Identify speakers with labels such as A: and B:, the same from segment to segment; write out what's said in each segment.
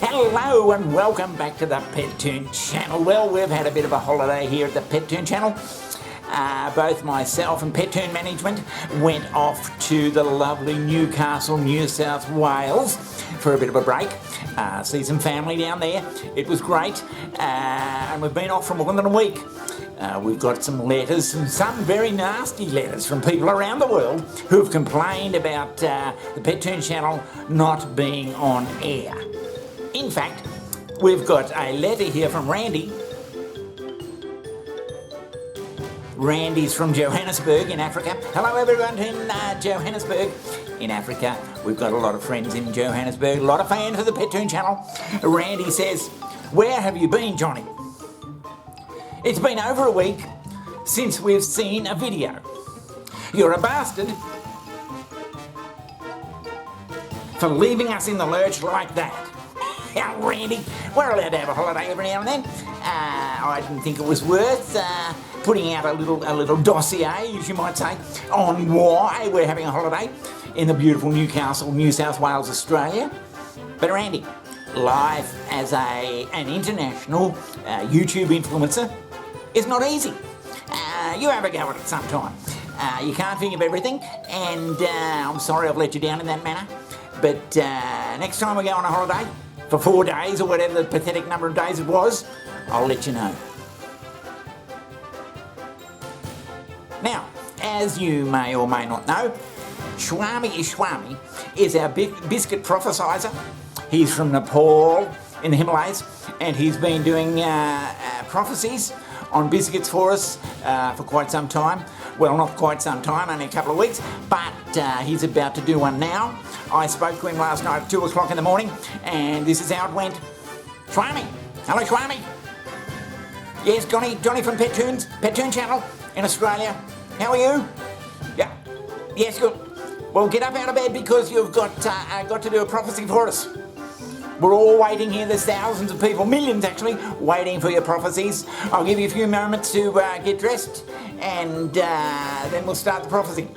A: Hello and welcome back to the Pet Toon channel. Well, we've had a bit of a holiday here at the Pet Toon channel. Both myself and Pet Toon management went off to the lovely Newcastle, New South Wales for a bit of a break. See some family down there. It was great, and we've been off for more than a week. We've got some letters, some very nasty letters from people around the world who've complained about the Pet Toon channel not being on air. In fact, we've got a letter here from Randy. Randy's from Johannesburg in Africa. Hello everyone in Johannesburg in Africa. We've got a lot of friends in Johannesburg, a lot of fans of the Pet Toon channel. Randy says, "Where have you been, Johnny? It's been over a week since we've seen a video. You're a bastard for leaving us in the lurch like that." Yeah, Randy, we're allowed to have a holiday every now and then. I didn't think it was worth putting out a little dossier, as you might say, on why we're having a holiday in the beautiful Newcastle, New South Wales, Australia. But Randy, life as an international YouTube influencer is not easy. You have a go at it sometime. You can't think of everything, and I'm sorry I've let you down in that manner. But next time we go on a holiday, for 4 days or whatever the pathetic number of days it was, I'll let you know. Now, as you may or may not know, Swami is our biscuit prophesizer. He's from Nepal in the Himalayas, and he's been doing prophecies on biscuits for us for quite some time. Well, not quite some time, only a couple of weeks, but he's about to do one now. I spoke to him last night at 2 o'clock in the morning, and this is how it went. Swami! Hello, Swami! Yes, Johnny from Pet Toon channel in Australia. How are you? Yeah. Yes, good. Well, get up out of bed because you've got to do a prophecy for us. We're all waiting here. There's thousands of people, millions actually, waiting for your prophecies. I'll give you a few moments to get dressed, and then we'll start the prophecy.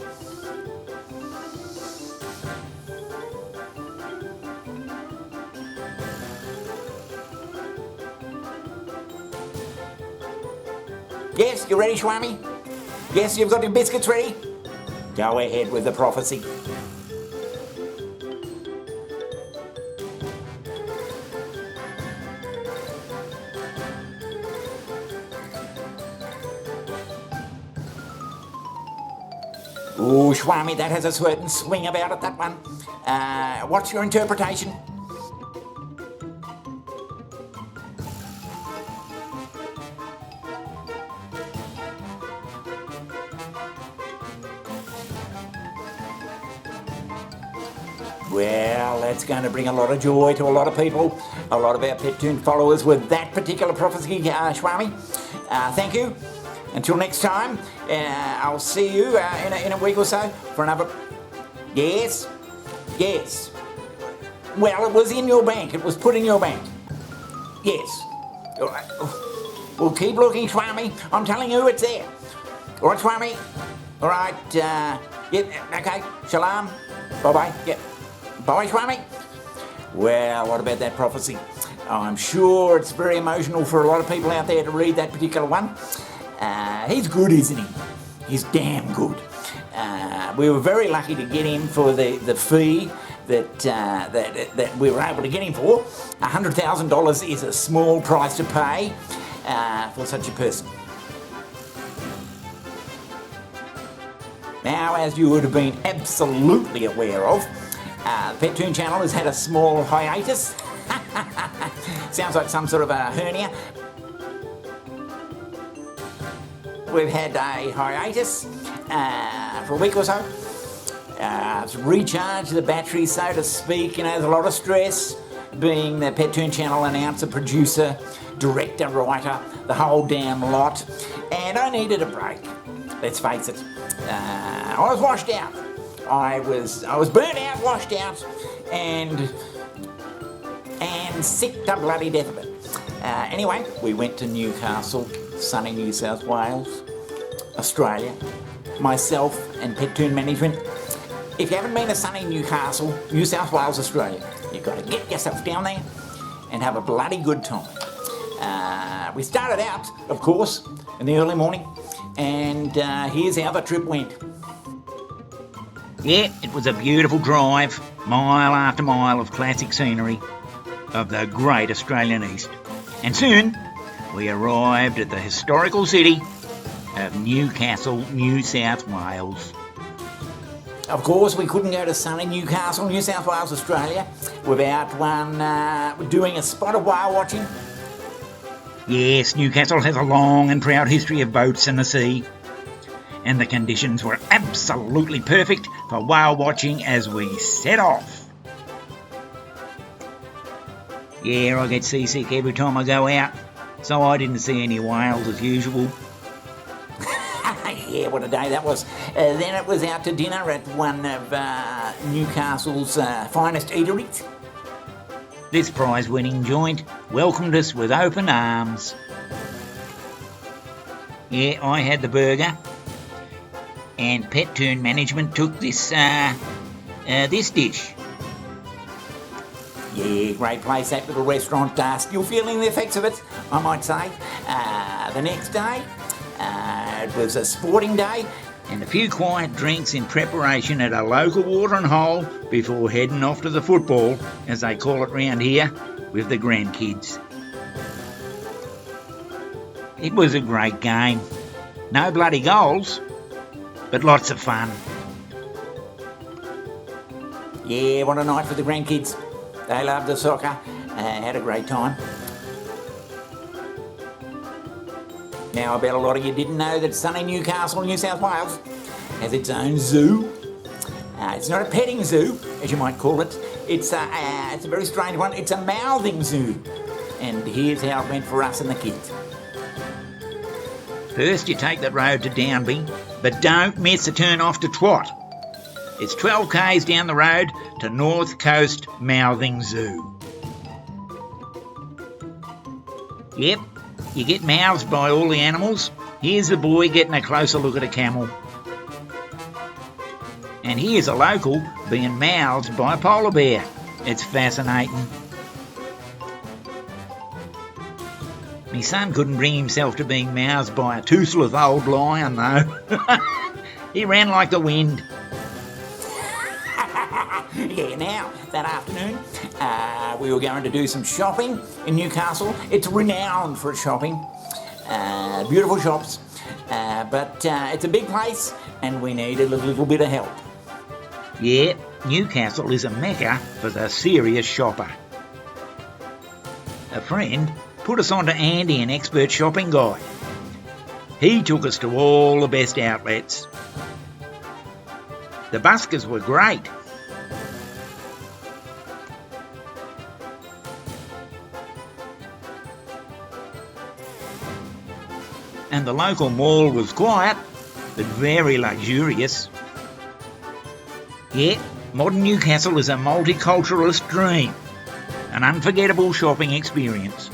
A: Yes, you ready, Swami? Yes, you've got your biscuits ready? Go ahead with the prophecy. Ooh, Swami, that has a certain swing about it, that one. What's your interpretation? Well, that's going to bring a lot of joy to a lot of people, a lot of our Pet Toon followers with that particular prophecy, Swami. Thank you. Until next time, I'll see you in a week or so for another... Yes? Yes. Well, it was in your bank. It was put in your bank. Yes. All right. Well, keep looking, Swami. I'm telling you it's there. All right, Swami? All right. Yeah, okay. Shalom. Bye-bye. Yeah. Bye, Swami. Well, what about that prophecy? I'm sure it's very emotional for a lot of people out there to read that particular one. He's good, isn't he? He's damn good. We were very lucky to get him for the fee that we were able to get him for. $100,000 is a small price to pay for such a person. Now, as you would have been absolutely aware of, the Pet Toon channel has had a small hiatus. Sounds like some sort of a hernia. We've had a hiatus for a week or so to recharge the battery, so to speak. You know, there's a lot of stress being the Pet Toon channel announcer, producer, director, writer, the whole damn lot. And I needed a break. Let's face it. I was washed out. I was burnt out, washed out, and sick to bloody death of it. Anyway, we went to Newcastle, sunny New South Wales, Australia, myself and Pet Toon management. If you haven't been to sunny Newcastle, New South Wales, Australia, you've got to get yourself down there and have a bloody good time. We started out, of course, in the early morning, and here's how the trip went.
B: Yeah, it was a beautiful drive, mile after mile of classic scenery of the great Australian East. And soon we arrived at the historical city of Newcastle, New South Wales.
A: Of course, we couldn't go to sunny Newcastle, New South Wales, Australia, without doing a spot of whale watching.
B: Yes, Newcastle has a long and proud history of boats in the sea, and the conditions were absolutely perfect for whale watching as we set off. Yeah, I get seasick every time I go out, so I didn't see any whales as usual.
A: Yeah, what a day that was. Then it was out to dinner at one of Newcastle's finest eateries.
B: This prize-winning joint welcomed us with open arms. Yeah, I had the burger, and Pet Toon management took this dish.
A: Yeah, great place, that little restaurant. Still feeling the effects of it, I might say. The next day, it was a sporting day.
B: And a few quiet drinks in preparation at a local watering hole before heading off to the football, as they call it round here, with the grandkids. It was a great game. No bloody goals, but lots of fun.
A: Yeah, what a night for the grandkids. They loved the soccer, had a great time. Now, I bet a lot of you didn't know that sunny Newcastle, New South Wales, has its own zoo. It's not a petting zoo, as you might call it. It's a very strange one. It's a mouthing zoo. And here's how it went for us and the kids.
B: First, you take the road to Downby, but don't miss a turn off to Twat. It's 12 k's down the road to North Coast Mouthing Zoo. Yep, you get mouthed by all the animals. Here's the boy getting a closer look at a camel. And here's a local being mouthed by a polar bear. It's fascinating. My son couldn't bring himself to being mouthed by a toothless old lion, though. He ran like the wind.
A: Yeah, now, that afternoon, we were going to do some shopping in Newcastle. It's renowned for its shopping. Beautiful shops. But it's a big place, and we needed a little bit of help.
B: Yeah, Newcastle is a mecca for the serious shopper. A friend put us on to Andy, an expert shopping guy. He took us to all the best outlets. The buskers were great. And the local mall was quiet, but very luxurious. Yeah, modern Newcastle is a multiculturalist dream. An unforgettable shopping experience.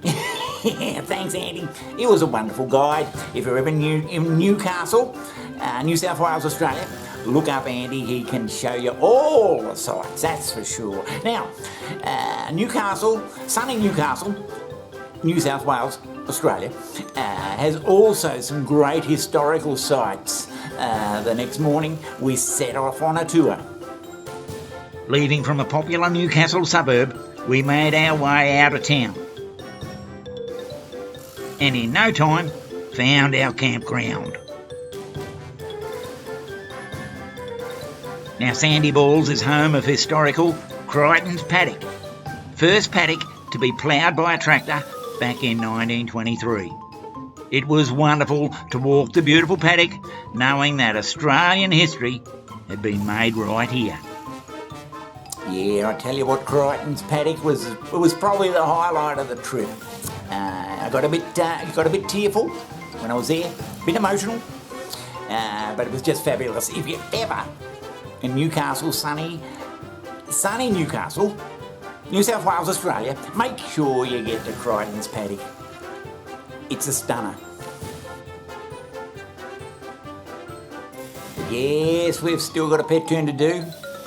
A: Thanks, Andy. He was a wonderful guide. If you're ever in Newcastle, New South Wales, Australia, look up Andy. He can show you all the sights, that's for sure. Now, Newcastle, sunny Newcastle, New South Wales, Australia, has also some great historical sites. The next morning, we set off on a tour.
B: Leaving from the popular Newcastle suburb, we made our way out of town. And in no time, found our campground. Now, Sandy Balls is home of historical Crichton's Paddock. First paddock to be ploughed by a tractor back in 1923. It was wonderful to walk the beautiful paddock, knowing that Australian history had been made right here.
A: Yeah, I tell you what, Crichton's Paddock was probably the highlight of the trip. I got a bit tearful when I was there, a bit emotional, but it was just fabulous. If you're ever in Newcastle, sunny Newcastle, New South Wales, Australia, make sure you get to Crichton's Paddock. It's a stunner. But yes, we've still got a Pet Toon to do.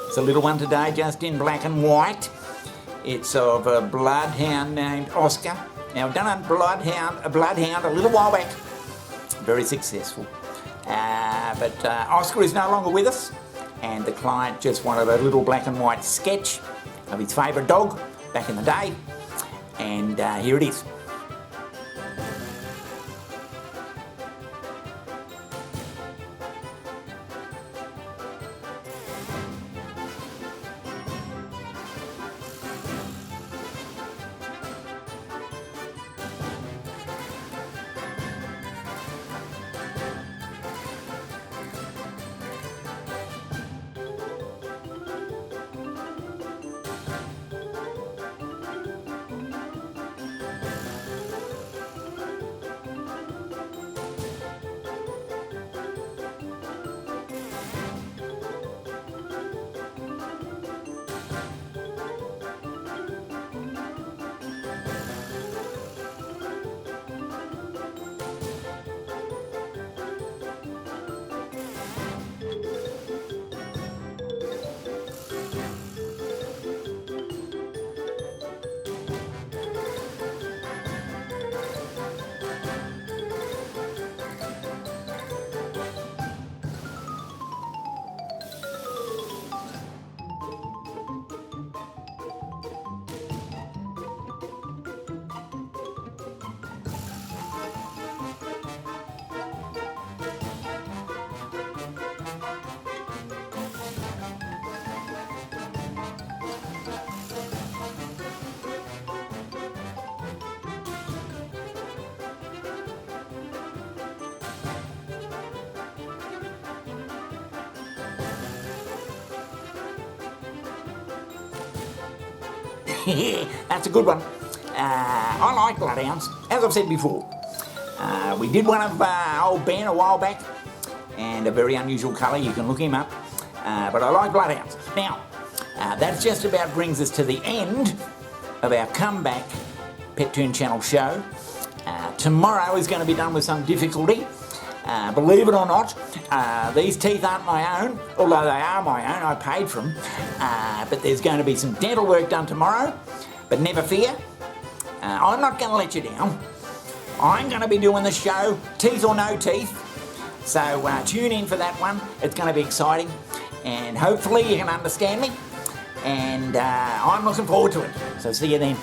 A: It's a little one today, just in black and white. It's of a bloodhound named Oscar. Now, I've done a bloodhound a little while back. Very successful. But Oscar is no longer with us, and the client just wanted a little black and white sketch of his favourite dog back in the day, and here it is. That's a good one. I like bloodhounds, as I've said before. We did one of old Ben a while back, and a very unusual colour, you can look him up. But I like bloodhounds. Now, that just about brings us to the end of our comeback Pet Toon Channel show. Tomorrow is going to be done with some difficulty. Believe it or not, these teeth aren't my own, although they are my own, I paid for them. But there's going to be some dental work done tomorrow, but never fear, I'm not going to let you down. I'm going to be doing the show, teeth or no teeth, so tune in for that one. It's going to be exciting, and hopefully you can understand me, and I'm looking forward to it. So see you then.